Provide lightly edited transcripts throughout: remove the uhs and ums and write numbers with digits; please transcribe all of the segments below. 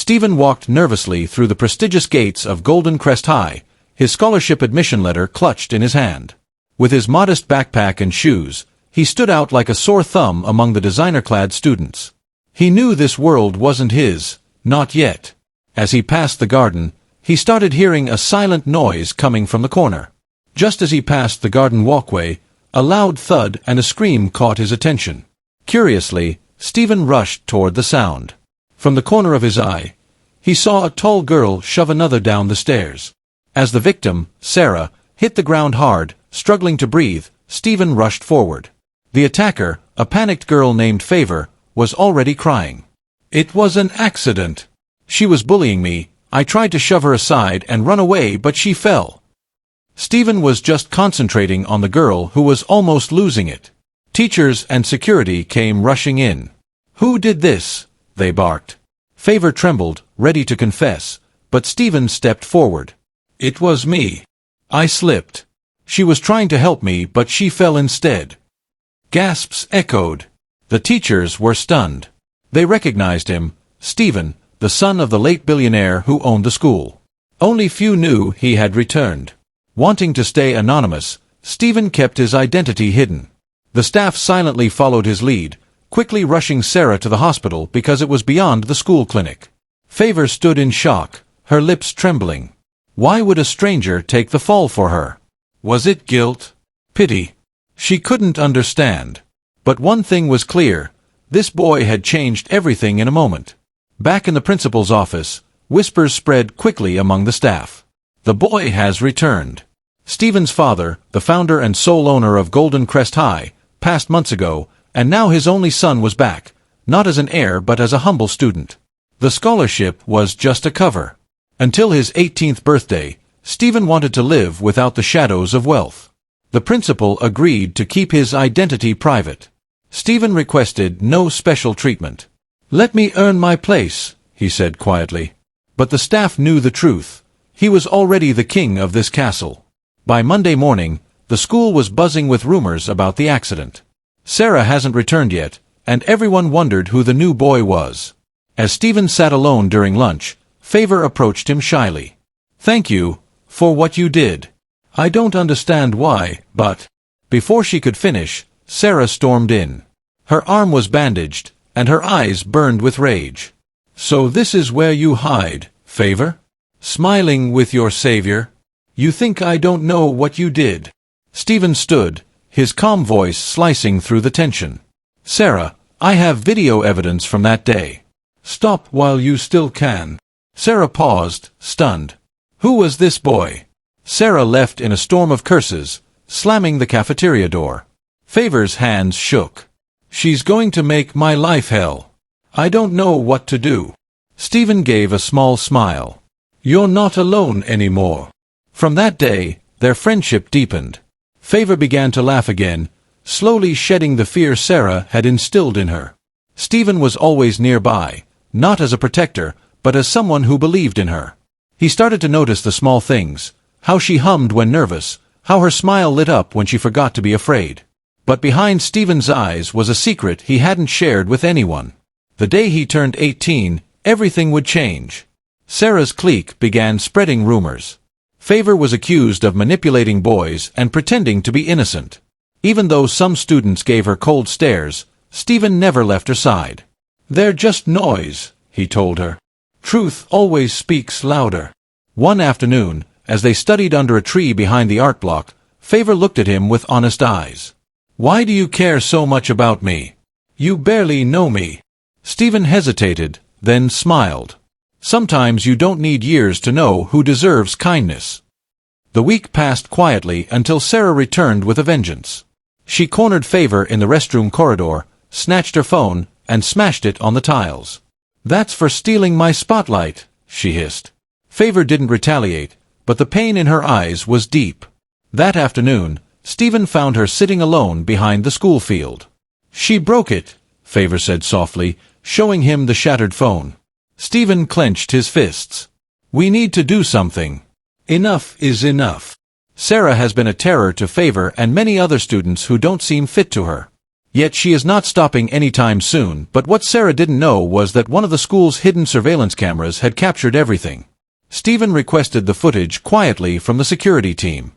Steven walked nervously through the prestigious gates of Golden Crest High, his scholarship admission letter clutched in his hand. With his modest backpack and shoes, he stood out like a sore thumb among the designer-clad students. He knew this world wasn't his, not yet. As he passed the garden, he started hearing a silent noise coming from the corner. Just as he passed the garden walkway, a loud thud and a scream caught his attention. Curiously, Steven rushed toward the sound. From the corner of his eye, he saw a tall girl shove another down the stairs. As the victim, Sarah, hit the ground hard, struggling to breathe, Steven rushed forward. The attacker, a panicked girl named Favour, was already crying. "It was an accident. She was bullying me. I tried to shove her aside and run away, but she fell." Steven was just concentrating on the girl who was almost losing it. Teachers and security came rushing in. "Who did this?" they barked. Favour trembled, ready to confess, but Steven stepped forward. "It was me. I slipped. She was trying to help me, but she fell instead." Gasps echoed. The teachers were stunned. They recognized him, Steven, the son of the late billionaire who owned the school. Only few knew he had returned. Wanting to stay anonymous, Steven kept his identity hidden. The staff silently followed his lead, quickly rushing Sarah to the hospital because it was beyond the school clinic. Favour stood in shock, her lips trembling. Why would a stranger take the fall for her? Was it guilt? Pity? She couldn't understand. But one thing was clear, this boy had changed everything in a moment. Back in the principal's office, whispers spread quickly among the staff. "The boy has returned." Steven's father, the founder and sole owner of Golden Crest High, passed months ago, and now his only son was back, not as an heir but as a humble student. The scholarship was just a cover. Until his 18th birthday, Steven wanted to live without the shadows of wealth. The principal agreed to keep his identity private. Steven requested no special treatment. "Let me earn my place," he said quietly. But the staff knew the truth. He was already the king of this castle. By Monday morning, the school was buzzing with rumors about the accident. Sarah hasn't returned yet, and everyone wondered who the new boy was. As Steven sat alone during lunch, Favour approached him shyly. "Thank you for what you did. I don't understand why, but—" Before she could finish, Sarah stormed in. Her arm was bandaged, and her eyes burned with rage. "So this is where you hide, Favour? Smiling with your savior? You think I don't know what you did?" Steven stood, his calm voice slicing through the tension. "Sarah, I have video evidence from that day. Stop while you still can." Sarah paused, stunned. Who was this boy? Sarah left in a storm of curses, slamming the cafeteria door. Favour's hands shook. "She's going to make my life hell. I don't know what to do." Steven gave a small smile. "You're not alone anymore." From that day, their friendship deepened. Favour began to laugh again, slowly shedding the fear Sarah had instilled in her. Steven was always nearby, not as a protector, but as someone who believed in her. He started to notice the small things, how she hummed when nervous, how her smile lit up when she forgot to be afraid. But behind Steven's eyes was a secret he hadn't shared with anyone. The day he turned 18, everything would change. Sarah's clique began spreading rumors. Favour was accused of manipulating boys and pretending to be innocent. Even though some students gave her cold stares, Steven never left her side. "They're just noise," he told her. "Truth always speaks louder." One afternoon, as they studied under a tree behind the art block, Favour looked at him with honest eyes. "Why do you care so much about me? You barely know me." Steven hesitated, then smiled. "Sometimes you don't need years to know who deserves kindness." The week passed quietly until Sarah returned with a vengeance. She cornered Favour in the restroom corridor, snatched her phone, and smashed it on the tiles. "That's for stealing my spotlight," she hissed. Favour didn't retaliate, but the pain in her eyes was deep. That afternoon, Steven found her sitting alone behind the school field. "She broke it," Favour said softly, showing him the shattered phone. Steven clenched his fists. "We need to do something. Enough is enough." Sarah has been a terror to Favour and many other students who don't seem fit to her. Yet she is not stopping anytime soon. But what Sarah didn't know was that one of the school's hidden surveillance cameras had captured everything. Steven requested the footage quietly from the security team.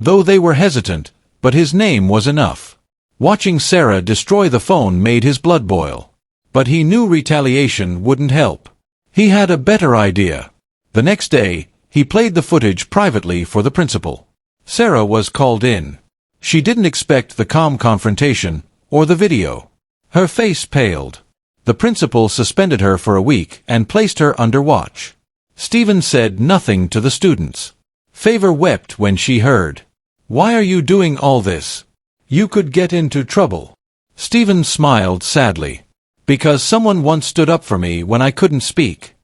Though they were hesitant, but his name was enough. Watching Sarah destroy the phone made his blood boil. But he knew retaliation wouldn't help. He had a better idea. The next day, he played the footage privately for the principal. Sarah was called in. She didn't expect the calm confrontation, or the video. Her face paled. The principal suspended her for a week and placed her under watch. Steven said nothing to the students. Favour wept when she heard. "Why are you doing all this? You could get into trouble." Steven smiled sadly. "Because someone once stood up for me when I couldn't speak.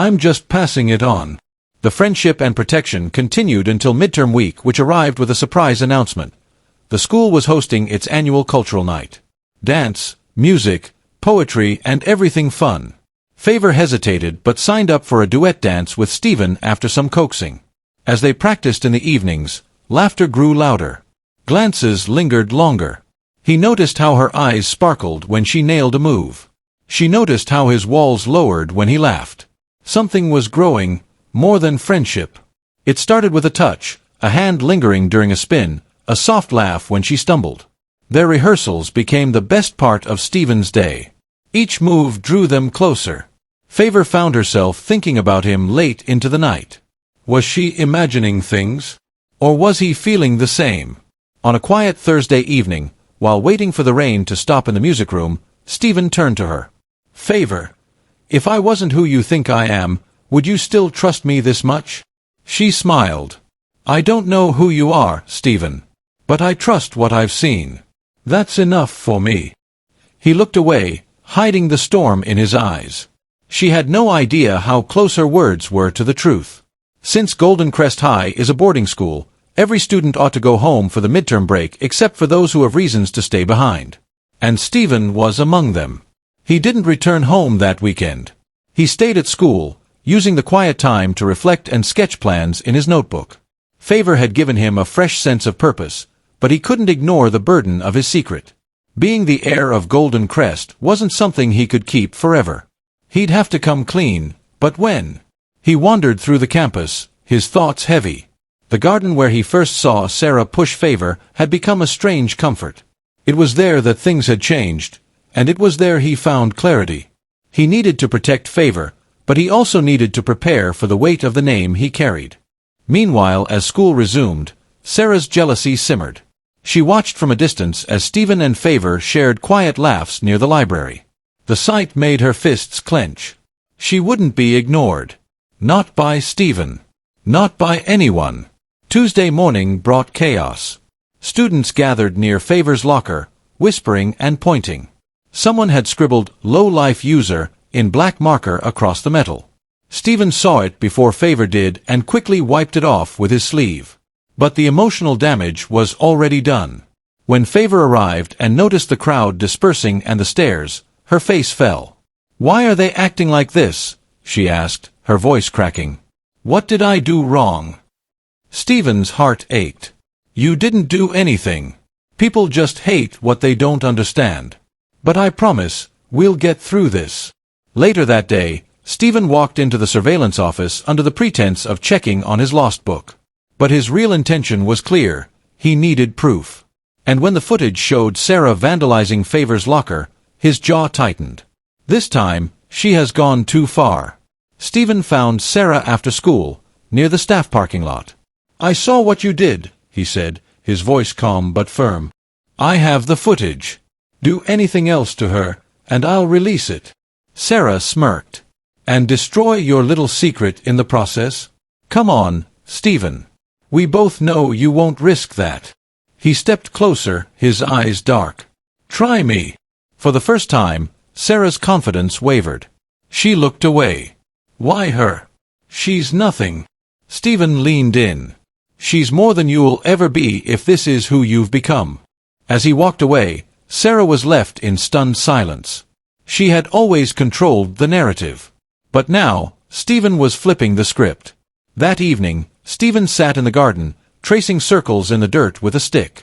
I'm just passing it on." The friendship and protection continued until midterm week, which arrived with a surprise announcement. The school was hosting its annual cultural night. Dance, music, poetry, and everything fun. Favour hesitated but signed up for a duet dance with Steven after some coaxing. As they practiced in the evenings, laughter grew louder. Glances lingered longer. He noticed how her eyes sparkled when she nailed a move. She noticed how his walls lowered when he laughed. Something was growing, more than friendship. It started with a touch, a hand lingering during a spin, a soft laugh when she stumbled. Their rehearsals became the best part of Steven's day. Each move drew them closer. Favour found herself thinking about him late into the night. Was she imagining things? Or was he feeling the same? On a quiet Thursday evening, while waiting for the rain to stop in the music room, Steven turned to her. "Favour, if I wasn't who you think I am, would you still trust me this much?" She smiled. "I don't know who you are, Steven. But I trust what I've seen. That's enough for me." He looked away, hiding the storm in his eyes. She had no idea how close her words were to the truth. Since Golden Crest High is a boarding school, every student ought to go home for the midterm break except for those who have reasons to stay behind. And Steven was among them. He didn't return home that weekend. He stayed at school, using the quiet time to reflect and sketch plans in his notebook. Favour had given him a fresh sense of purpose, but he couldn't ignore the burden of his secret. Being the heir of Golden Crest wasn't something he could keep forever. He'd have to come clean, but when? He wandered through the campus, his thoughts heavy. The garden where he first saw Sarah push Favour had become a strange comfort. It was there that things had changed, and it was there he found clarity. He needed to protect Favour, but he also needed to prepare for the weight of the name he carried. Meanwhile, as school resumed, Sarah's jealousy simmered. She watched from a distance as Steven and Favour shared quiet laughs near the library. The sight made her fists clench. She wouldn't be ignored. Not by Steven. Not by anyone. Tuesday morning brought chaos. Students gathered near Favour's locker, whispering and pointing. Someone had scribbled "low-life user" in black marker across the metal. Steven saw it before Favour did and quickly wiped it off with his sleeve. But the emotional damage was already done. When Favour arrived and noticed the crowd dispersing and the stairs, her face fell. "Why are they acting like this?" she asked, her voice cracking. "What did I do wrong?" Steven's heart ached. "You didn't do anything. People just hate what they don't understand. But I promise, we'll get through this." Later that day, Steven walked into the surveillance office under the pretense of checking on his lost book. But his real intention was clear. He needed proof. And when the footage showed Sarah vandalizing Favour's locker, his jaw tightened. This time, she has gone too far. Steven found Sarah after school, near the staff parking lot. "I saw what you did," he said, his voice calm but firm. "I have the footage. Do anything else to her, and I'll release it." Sarah smirked. "And destroy your little secret in the process? Come on, Steven. We both know you won't risk that." He stepped closer, his eyes dark. "Try me." For the first time, Sarah's confidence wavered. She looked away. "Why her? She's nothing." Steven leaned in. "She's more than you'll ever be if this is who you've become." As he walked away, Sarah was left in stunned silence. She had always controlled the narrative. But now, Steven was flipping the script. That evening, Steven sat in the garden, tracing circles in the dirt with a stick.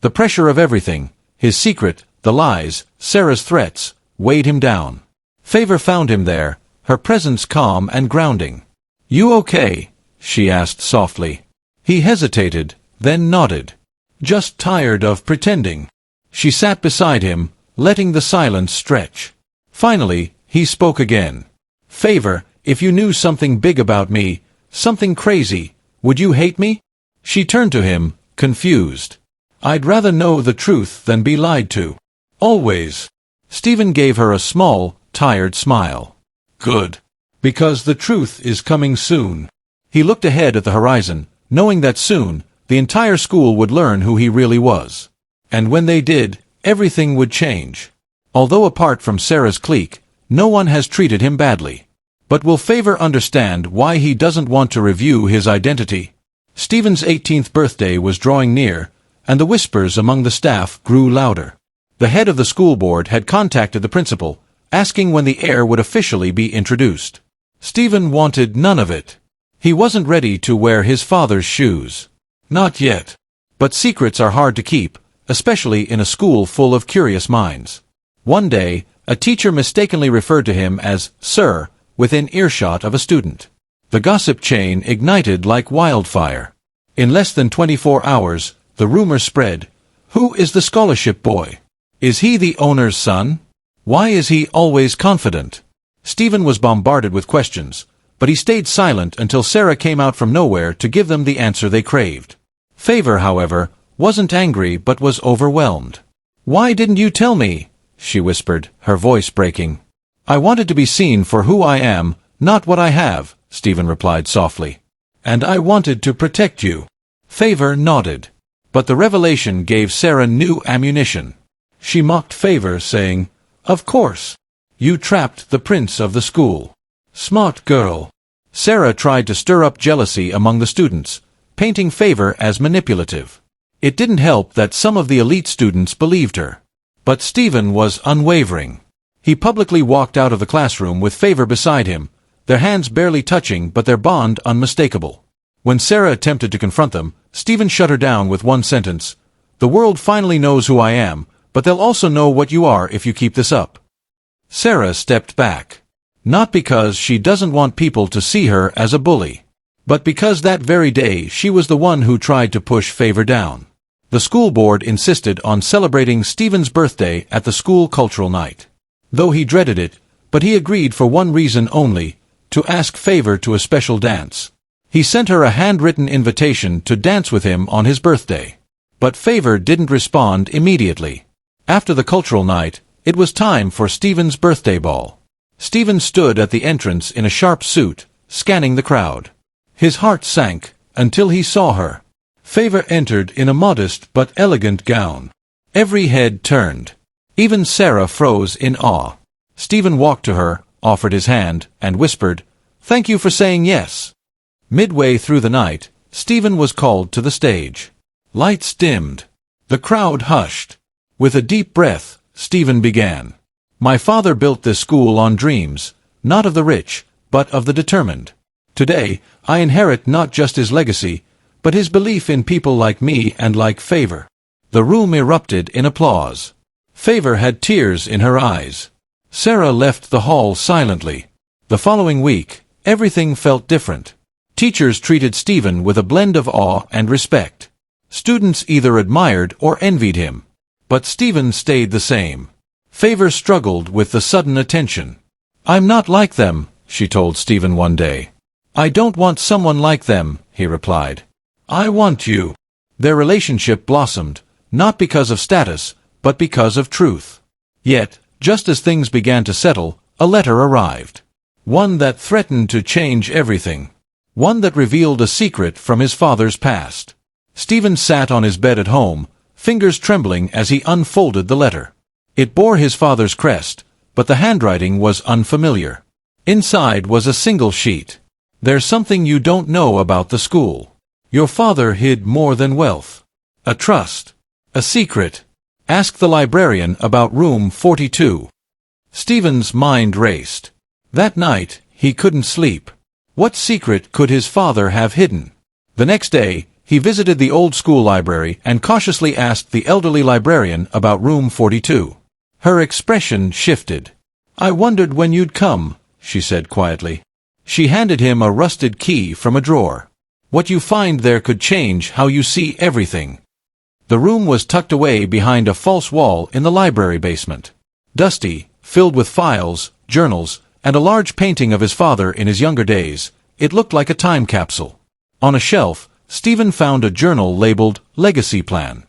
The pressure of everything, his secret, The lies, Sarah's threats, weighed him down. Favour found him there, her presence calm and grounding. "You okay?" she asked softly. He hesitated, then nodded. "Just tired of pretending." She sat beside him, letting the silence stretch. Finally, he spoke again. "Favour, if you knew something big about me, something crazy, would you hate me?" She turned to him, confused. "I'd rather know the truth than be lied to. Always." Steven gave her a small, tired smile. "Good. Because the truth is coming soon." He looked ahead at the horizon, knowing that soon, the entire school would learn who he really was. And when they did, everything would change. Although apart from Sarah's clique, no one has treated him badly. But will Favour understand why he doesn't want to review his identity? Steven's 18th birthday was drawing near, and the whispers among the staff grew louder. The head of the school board had contacted the principal, asking when the heir would officially be introduced. Steven wanted none of it. He wasn't ready to wear his father's shoes. Not yet. But secrets are hard to keep, especially in a school full of curious minds. One day, a teacher mistakenly referred to him as "Sir," within earshot of a student. The gossip chain ignited like wildfire. In less than 24 hours, the rumor spread. Who is the scholarship boy? Is he the owner's son? Why is he always confident? Steven was bombarded with questions, but he stayed silent until Sarah came out from nowhere to give them the answer they craved. Favour, however, wasn't angry but was overwhelmed. "Why didn't you tell me?" she whispered, her voice breaking. "I wanted to be seen for who I am, not what I have," Steven replied softly. "And I wanted to protect you." Favour nodded. But the revelation gave Sarah new ammunition. She mocked Favour, saying, "Of course. You trapped the prince of the school. Smart girl." Sarah tried to stir up jealousy among the students, painting Favour as manipulative. It didn't help that some of the elite students believed her. But Steven was unwavering. He publicly walked out of the classroom with Favour beside him, their hands barely touching but their bond unmistakable. When Sarah attempted to confront them, Steven shut her down with one sentence. "The world finally knows who I am, but they'll also know what you are if you keep this up." Sarah stepped back. Not because she doesn't want people to see her as a bully, but because that very day she was the one who tried to push Favour down. The school board insisted on celebrating Steven's birthday at the school cultural night. Though he dreaded it, but he agreed for one reason only, to ask Favour to a special dance. He sent her a handwritten invitation to dance with him on his birthday. But Favour didn't respond immediately. After the cultural night, it was time for Steven's birthday ball. Steven stood at the entrance in a sharp suit, scanning the crowd. His heart sank, until he saw her. Favour entered in a modest but elegant gown. Every head turned. Even Sarah froze in awe. Steven walked to her, offered his hand, and whispered, "Thank you for saying yes." Midway through the night, Steven was called to the stage. Lights dimmed. The crowd hushed. With a deep breath, Steven began. "My father built this school on dreams, not of the rich, but of the determined. Today, I inherit not just his legacy, but his belief in people like me and like Favour." The room erupted in applause. Favour had tears in her eyes. Sarah left the hall silently. The following week, everything felt different. Teachers treated Steven with a blend of awe and respect. Students either admired or envied him. But Steven stayed the same. Favour struggled with the sudden attention. "I'm not like them," she told Steven one day. "I don't want someone like them," he replied. "I want you." Their relationship blossomed, not because of status, but because of truth. Yet, just as things began to settle, a letter arrived. One that threatened to change everything. One that revealed a secret from his father's past. Steven sat on his bed at home, fingers trembling as he unfolded the letter. It bore his father's crest, but the handwriting was unfamiliar. Inside was a single sheet. "There's something you don't know about the school. Your father hid more than wealth. A trust. A secret. Ask the librarian about room 42. Steven's mind raced. That night, he couldn't sleep. What secret could his father have hidden? The next day, He visited the old school library and cautiously asked the elderly librarian about room 42. Her expression shifted. "I wondered when you'd come," she said quietly. She handed him a rusted key from a drawer. "What you find there could change how you see everything." The room was tucked away behind a false wall in the library basement. Dusty, filled with files, journals, and a large painting of his father in his younger days, it looked like a time capsule. On a shelf, Steven found a journal labeled Legacy Plan.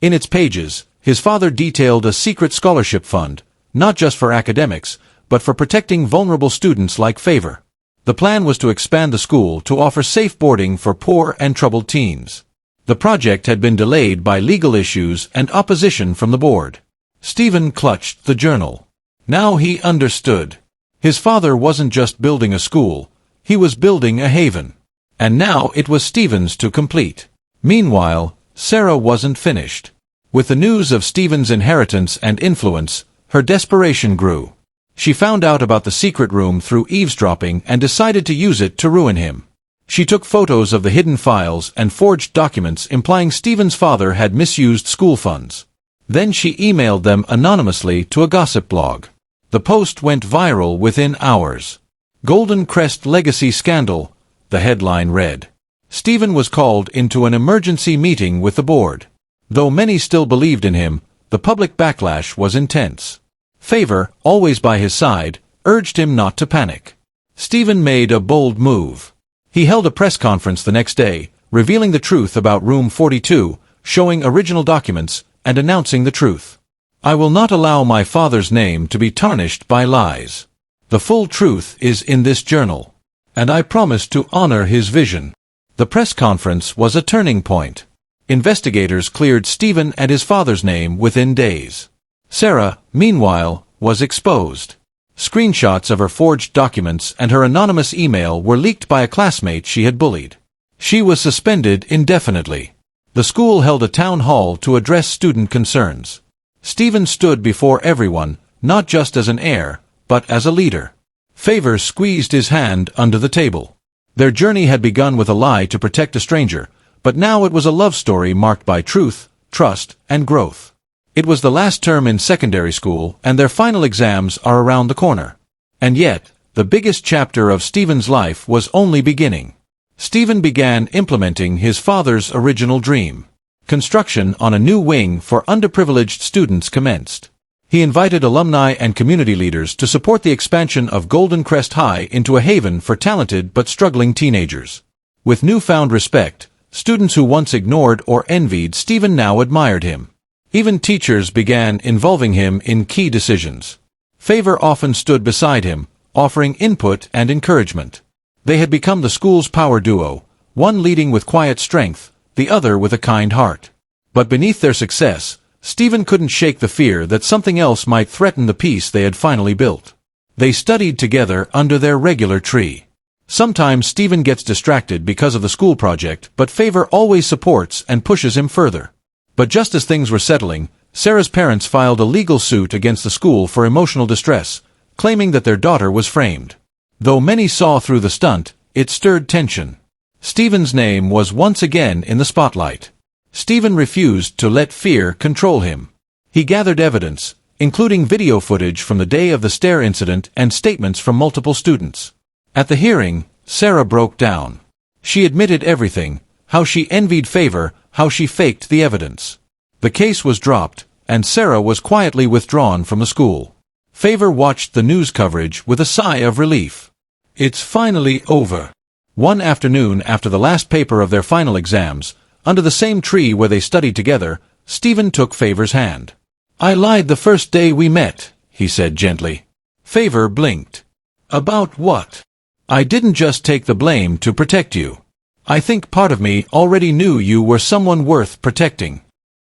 In its pages, his father detailed a secret scholarship fund, not just for academics, but for protecting vulnerable students like Favour. The plan was to expand the school to offer safe boarding for poor and troubled teens. The project had been delayed by legal issues and opposition from the board. Steven clutched the journal. Now he understood. His father wasn't just building a school, he was building a haven. And now it was Steven's to complete. Meanwhile, Sarah wasn't finished. With the news of Steven's inheritance and influence, her desperation grew. She found out about the secret room through eavesdropping and decided to use it to ruin him. She took photos of the hidden files and forged documents implying Steven's father had misused school funds. Then she emailed them anonymously to a gossip blog. The post went viral within hours. "Golden Crest Legacy Scandal," the headline read. Steven was called into an emergency meeting with the board. Though many still believed in him, the public backlash was intense. Favour, always by his side, urged him not to panic. Steven made a bold move. He held a press conference the next day, revealing the truth about room 42, showing original documents, and announcing the truth. "I will not allow my father's name to be tarnished by lies. The full truth is in this journal. And I promise to honor his vision." The press conference was a turning point. Investigators cleared Steven and his father's name within days. Sarah, meanwhile, was exposed. Screenshots of her forged documents and her anonymous email were leaked by a classmate she had bullied. She was suspended indefinitely. The school held a town hall to address student concerns. Steven stood before everyone, not just as an heir, but as a leader. Favour squeezed his hand under the table. Their journey had begun with a lie to protect a stranger, but now it was a love story marked by truth, trust, and growth. It was the last term in secondary school, and their final exams are around the corner. And yet, the biggest chapter of Steven's life was only beginning. Steven began implementing his father's original dream. Construction on a new wing for underprivileged students commenced. He invited alumni and community leaders to support the expansion of Golden Crest High into a haven for talented but struggling teenagers. With newfound respect, students who once ignored or envied Steven now admired him. Even teachers began involving him in key decisions. Favour often stood beside him, offering input and encouragement. They had become the school's power duo, one leading with quiet strength, the other with a kind heart. But beneath their success, Steven couldn't shake the fear that something else might threaten the peace they had finally built. They studied together under their regular tree. Sometimes Steven gets distracted because of the school project, but Favour always supports and pushes him further. But just as things were settling, Sarah's parents filed a legal suit against the school for emotional distress, claiming that their daughter was framed. Though many saw through the stunt, it stirred tension. Steven's name was once again in the spotlight. Steven refused to let fear control him. He gathered evidence, including video footage from the day of the stair incident and statements from multiple students. At the hearing, Sarah broke down. She admitted everything, how she envied Favour, how she faked the evidence. The case was dropped, and Sarah was quietly withdrawn from the school. Favour watched the news coverage with a sigh of relief. It's finally over. One afternoon after the last paper of their final exams, under the same tree where they studied together, Steven took Favour's hand. "I lied the first day we met," he said gently. Favour blinked. "About what?" "I didn't just take the blame to protect you. I think part of me already knew you were someone worth protecting."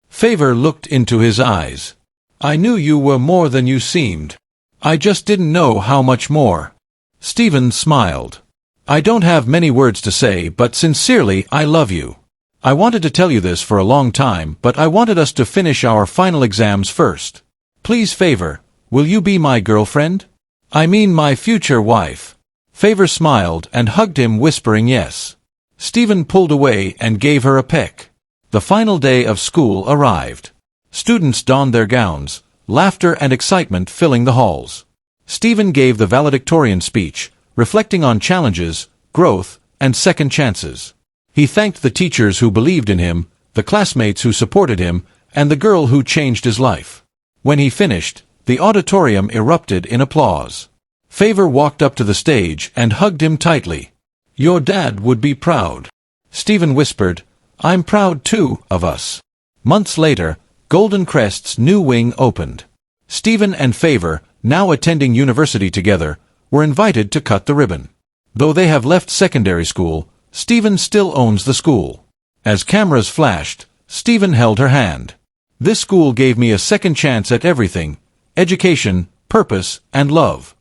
Favour looked into his eyes. "I knew you were more than you seemed. I just didn't know how much more." Steven smiled. "I don't have many words to say, but sincerely, I love you. I wanted to tell you this for a long time, but I wanted us to finish our final exams first. Please, Favour, will you be my girlfriend? I mean my future wife." Favour smiled and hugged him, whispering yes. Steven pulled away and gave her a peck. The final day of school arrived. Students donned their gowns, laughter and excitement filling the halls. Steven gave the valedictorian speech, reflecting on challenges, growth, and second chances. He thanked the teachers who believed in him, the classmates who supported him, and the girl who changed his life. When he finished, the auditorium erupted in applause. Favour walked up to the stage and hugged him tightly. "Your dad would be proud." Steven whispered, "I'm proud too, of us." Months later, Golden Crest's new wing opened. Steven and Favour, now attending university together, were invited to cut the ribbon. Though they have left secondary school, Steven still owns the school. As cameras flashed, Steven held her hand. "This school gave me a second chance at everything: education, purpose, and love."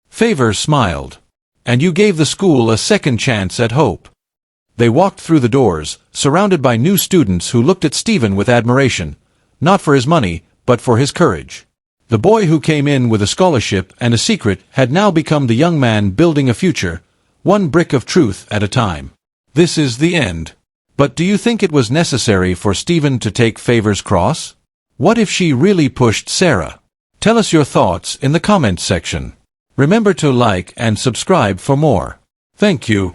Favour smiled. "And you gave the school a second chance at hope." They walked through the doors, surrounded by new students who looked at Steven with admiration, not for his money, but for his courage. The boy who came in with a scholarship and a secret had now become the young man building a future, one brick of truth at a time. This is the end. But do you think it was necessary for Steven to take Favour's cross? What if she really pushed Sarah? Tell us your thoughts in the comments section. Remember to like and subscribe for more. Thank you.